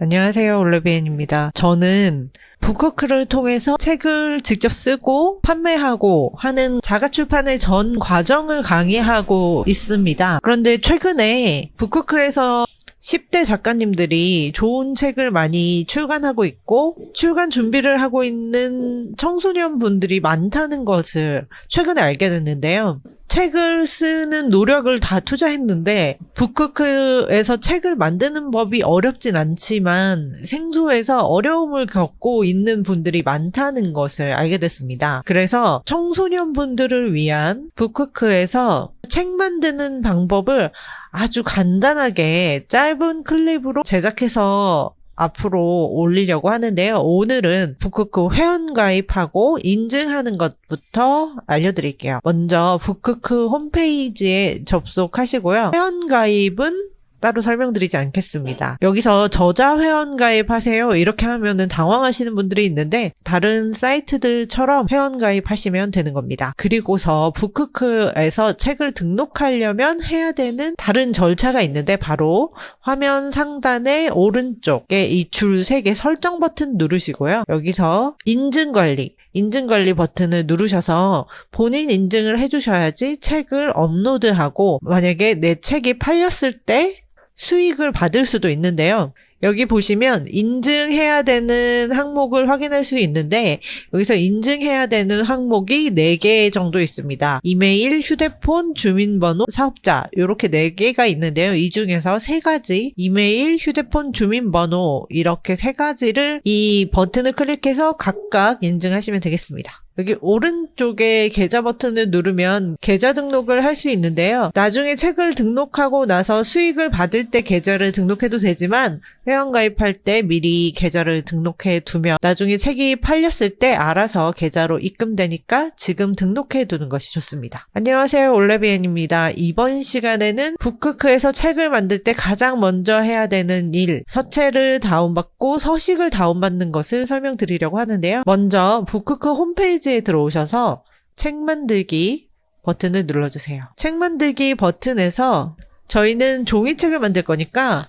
안녕하세요. 올레비엔입니다. 저는 북크크를 통해서 책을 직접 쓰고 판매하고 하는 자가출판의 전 과정을 강의하고 있습니다. 그런데 최근에 북크크에서 10대 작가님들이 좋은 책을 많이 출간하고 있고 출간 준비를 하고 있는 청소년 분들이 많다는 것을 최근에 알게 됐는데요. 책을 쓰는 노력을 다 투자했는데 북크크에서 책을 만드는 법이 어렵진 않지만 생소해서 어려움을 겪고 있는 분들이 많다는 것을 알게 됐습니다. 그래서 청소년 분들을 위한 북크크에서 책 만드는 방법을 아주 간단하게 짧은 클립으로 제작해서 앞으로 올리려고 하는데요. 오늘은 북크크 회원가입하고 인증하는 것부터 알려드릴게요. 먼저 북크크 홈페이지에 접속하시고요. 회원가입은 따로 설명드리지 않겠습니다. 여기서 저자 회원가입하세요 이렇게 하면은 당황하시는 분들이 있는데 다른 사이트들처럼 회원가입하시면 되는 겁니다. 그리고서 북크크에서 책을 등록하려면 해야 되는 다른 절차가 있는데 바로 화면 상단의 오른쪽에 이 줄 3개 설정 버튼 누르시고요. 여기서 인증관리 버튼을 누르셔서 본인 인증을 해주셔야지 책을 업로드하고 만약에 내 책이 팔렸을 때 수익을 받을 수도 있는데요. 여기 보시면 인증해야 되는 항목을 확인할 수 있는데 여기서 인증해야 되는 항목이 4개 정도 있습니다. 이메일, 휴대폰, 주민번호, 사업자 이렇게 4개가 있는데요. 이 중에서 3가지 이메일, 휴대폰, 주민번호 이렇게 3가지를 이 버튼을 클릭해서 각각 인증하시면 되겠습니다. 여기 오른쪽에 계좌 버튼을 누르면 계좌 등록을 할 수 있는데요. 나중에 책을 등록하고 나서 수익을 받을 때 계좌를 등록해도 되지만 회원가입할 때 미리 계좌를 등록해 두면 나중에 책이 팔렸을 때 알아서 계좌로 입금되니까 지금 등록해 두는 것이 좋습니다. 안녕하세요. 올레비엔입니다. 이번 시간에는 북크크에서 책을 만들 때 가장 먼저 해야 되는 일, 서체를 다운받고 서식을 다운받는 것을 설명드리려고 하는데요. 먼저 북크크 홈페이지에 들어오셔서 책 만들기 버튼을 눌러주세요. 책 만들기 버튼에서 저희는 종이책을 만들 거니까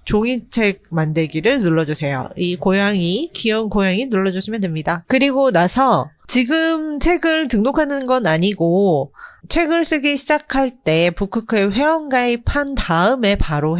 종이책 만들기를 눌러주세요. 이 고양이, 귀여운 고양이 눌러주시면 됩니다. 그리고 나서 지금 책을 등록하는 건 아니고 책을 쓰기 시작할 때 북크크에 회원가입한 다음에 바로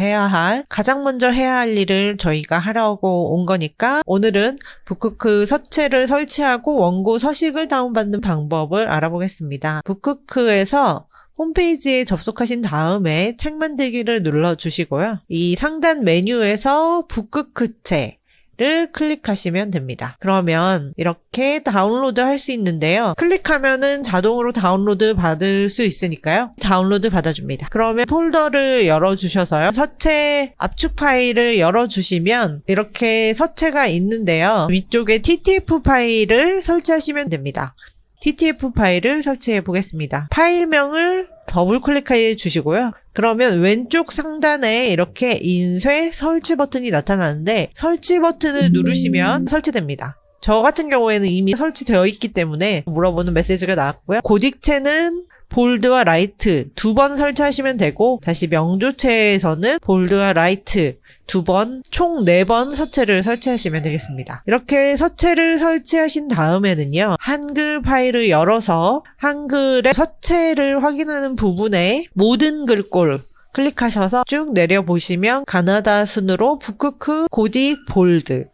가장 먼저 해야 할 일을 저희가 하려고 온 거니까 오늘은 북크크 서체를 설치하고 원고 서식을 다운받는 방법을 알아보겠습니다. 북크크에서 홈페이지에 접속하신 다음에 책 만들기를 눌러주시고요. 이 상단 메뉴에서 북크크체를 클릭하시면 됩니다. 그러면 이렇게 다운로드 할 수 있는데요. 클릭하면은 자동으로 다운로드 받을 수 있으니까요. 다운로드 받아줍니다. 그러면 폴더를 열어주셔서요. 서체 압축 파일을 열어주시면 이렇게 서체가 있는데요. 위쪽에 TTF 파일을 설치하시면 됩니다. TTF 파일을 설치해 보겠습니다. 파일명을 더블 클릭해 주시고요. 그러면 왼쪽 상단에 이렇게 인쇄 설치 버튼이 나타나는데 설치 버튼을 누르시면 설치됩니다. 저 같은 경우에는 이미 설치되어 있기 때문에 물어보는 메시지가 나왔고요. 고딕체는 볼드와 라이트 2번 설치하시면 되고 다시 명조체에서는 볼드와 라이트 2번, 총 4번 서체를 설치하시면 되겠습니다. 이렇게 서체를 설치하신 다음에는요. 한글 파일을 열어서 한글의 서체를 확인하는 부분에 모든 글꼴 클릭하셔서 쭉 내려보시면 가나다 순으로 북크크, 고딕, 볼드,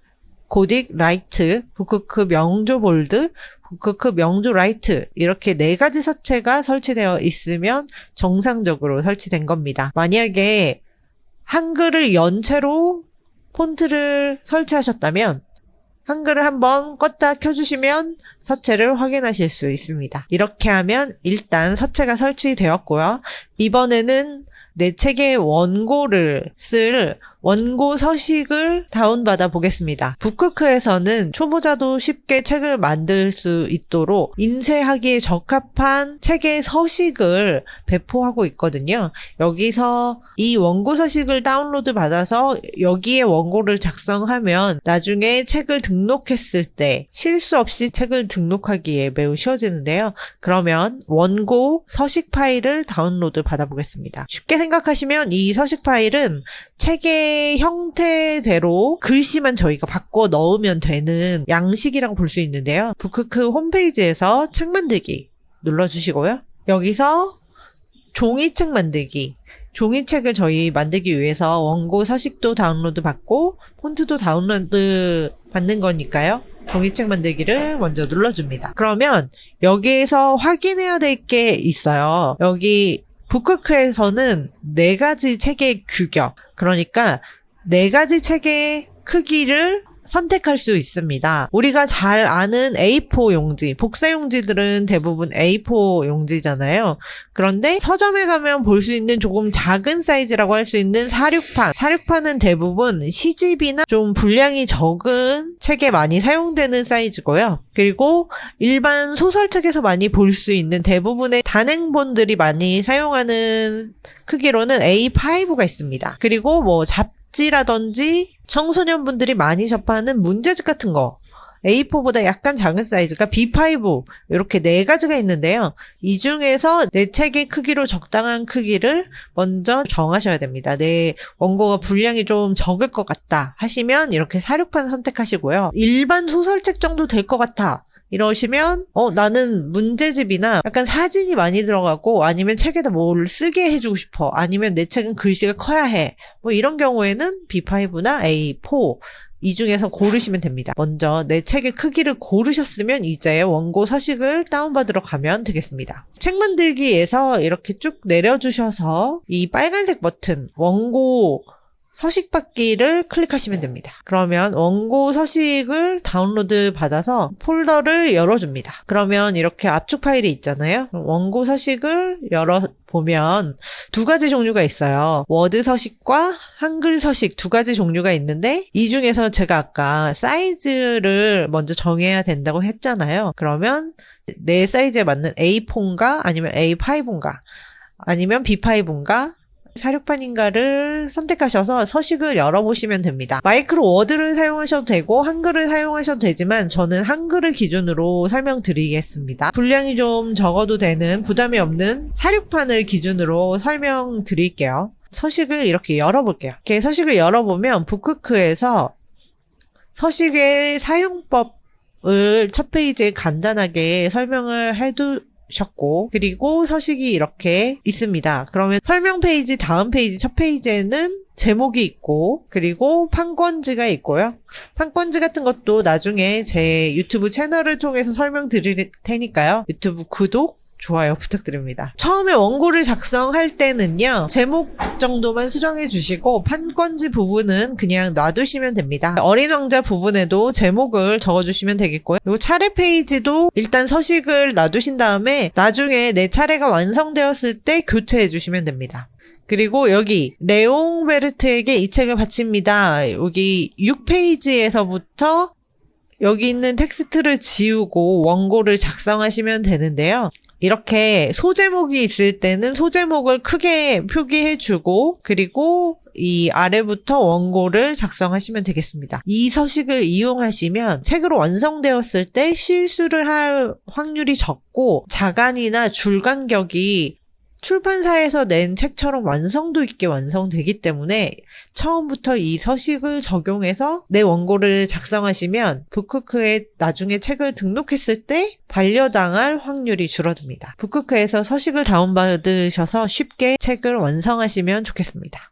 고딕, 라이트, 북크크, 명조, 볼드, 북크크, 명조, 라이트 이렇게 4가지 서체가 설치되어 있으면 정상적으로 설치된 겁니다. 만약에 한글을 연체로 폰트를 설치하셨다면 한글을 한번 껐다 켜주시면 서체를 확인하실 수 있습니다. 이렇게 하면 일단 서체가 설치되었고요. 이번에는 내 책의 원고를 쓸 원고 서식을 다운받아 보겠습니다. 북크크에서는 초보자도 쉽게 책을 만들 수 있도록 인쇄하기에 적합한 책의 서식을 배포하고 있거든요. 여기서 이 원고 서식을 다운로드 받아서 여기에 원고를 작성하면 나중에 책을 등록했을 때 실수 없이 책을 등록하기에 매우 쉬워지는데요. 그러면 원고 서식 파일을 다운로드 받아보겠습니다. 쉽게 생각하시면 이 서식 파일은 책의 형태대로 글씨만 저희가 바꿔 넣으면 되는 양식이라고 볼 수 있는데요. 북크크 홈페이지에서 책 만들기 눌러주시고요. 여기서 종이책 만들기. 종이책을 저희 만들기 위해서 원고 서식도 다운로드 받고 폰트도 다운로드 받는 거니까요. 종이책 만들기를 먼저 눌러줍니다. 그러면 여기에서 확인해야 될 게 있어요. 여기 북크크에서는 4가지 책의 규격, 그러니까 4가지 책의 크기를 선택할 수 있습니다. 우리가 잘 아는 A4 용지, 복사 용지들은 대부분 A4 용지잖아요. 그런데 서점에 가면 볼 수 있는 조금 작은 사이즈라고 할 수 있는 사륙판. 사륙판은 대부분 시집이나 좀 분량이 적은 책에 많이 사용되는 사이즈고요. 그리고 일반 소설책에서 많이 볼 수 있는 대부분의 단행본들이 많이 사용하는 크기로는 A5가 있습니다. 그리고 뭐 잡지라든지 청소년분들이 많이 접하는 문제집 같은 거 A4보다 약간 작은 사이즈가 B5 이렇게 4가지가 있는데요. 이 중에서 내 책의 크기로 적당한 크기를 먼저 정하셔야 됩니다. 내 원고가 분량이 좀 적을 것 같다 하시면 이렇게 사륙판 선택하시고요. 일반 소설책 정도 될 것 같아 이러시면 나는 문제집이나 약간 사진이 많이 들어가고 아니면 책에다 뭘 쓰게 해주고 싶어. 아니면 내 책은 글씨가 커야 해. 뭐 이런 경우에는 B5나 A4 이 중에서 고르시면 됩니다. 먼저 내 책의 크기를 고르셨으면 이제 원고 서식을 다운받으러 가면 되겠습니다. 책 만들기에서 이렇게 쭉 내려주셔서 이 빨간색 버튼 원고 서식 받기를 클릭하시면 됩니다. 그러면 원고 서식을 다운로드 받아서 폴더를 열어줍니다. 그러면 이렇게 압축 파일이 있잖아요. 원고 서식을 열어보면 2가지 종류가 있어요. 워드 서식과 한글 서식 2가지 종류가 있는데 이 중에서 제가 아까 사이즈를 먼저 정해야 된다고 했잖아요. 그러면 내 사이즈에 맞는 A4인가 아니면 A5인가 아니면 B5인가 사륙판인가를 선택하셔서 서식을 열어보시면 됩니다. 마이크로 워드를 사용하셔도 되고 한글을 사용하셔도 되지만 저는 한글을 기준으로 설명드리겠습니다. 분량이 좀 적어도 되는 부담이 없는 사륙판을 기준으로 설명드릴게요. 서식을 이렇게 열어볼게요. 이렇게 서식을 열어보면 북크크에서 서식의 사용법을 첫 페이지에 간단하게 설명을 셨고 그리고 서식이 이렇게 있습니다. 그러면 설명 페이지 다음 페이지 첫 페이지에는 제목이 있고 그리고 판권지가 있고요. 판권지 같은 것도 나중에 제 유튜브 채널을 통해서 설명드릴 테니까요. 유튜브 구독, 좋아요 부탁드립니다. 처음에 원고를 작성할 때는요. 제목 정도만 수정해 주시고 판권지 부분은 그냥 놔두시면 됩니다. 어린 왕자 부분에도 제목을 적어주시면 되겠고요. 그리고 차례 페이지도 일단 서식을 놔두신 다음에 나중에 내 차례가 완성되었을 때 교체해 주시면 됩니다. 그리고 여기 레옹 베르트에게 이 책을 바칩니다. 여기 6페이지에서부터 여기 있는 텍스트를 지우고 원고를 작성하시면 되는데요. 이렇게 소제목이 있을 때는 소제목을 크게 표기해주고 그리고 이 아래부터 원고를 작성하시면 되겠습니다. 이 서식을 이용하시면 책으로 완성되었을 때 실수를 할 확률이 적고 자간이나 줄 간격이 출판사에서 낸 책처럼 완성도 있게 완성되기 때문에 처음부터 이 서식을 적용해서 내 원고를 작성하시면 북크크에 나중에 책을 등록했을 때 반려당할 확률이 줄어듭니다. 북크크에서 서식을 다운받으셔서 쉽게 책을 완성하시면 좋겠습니다.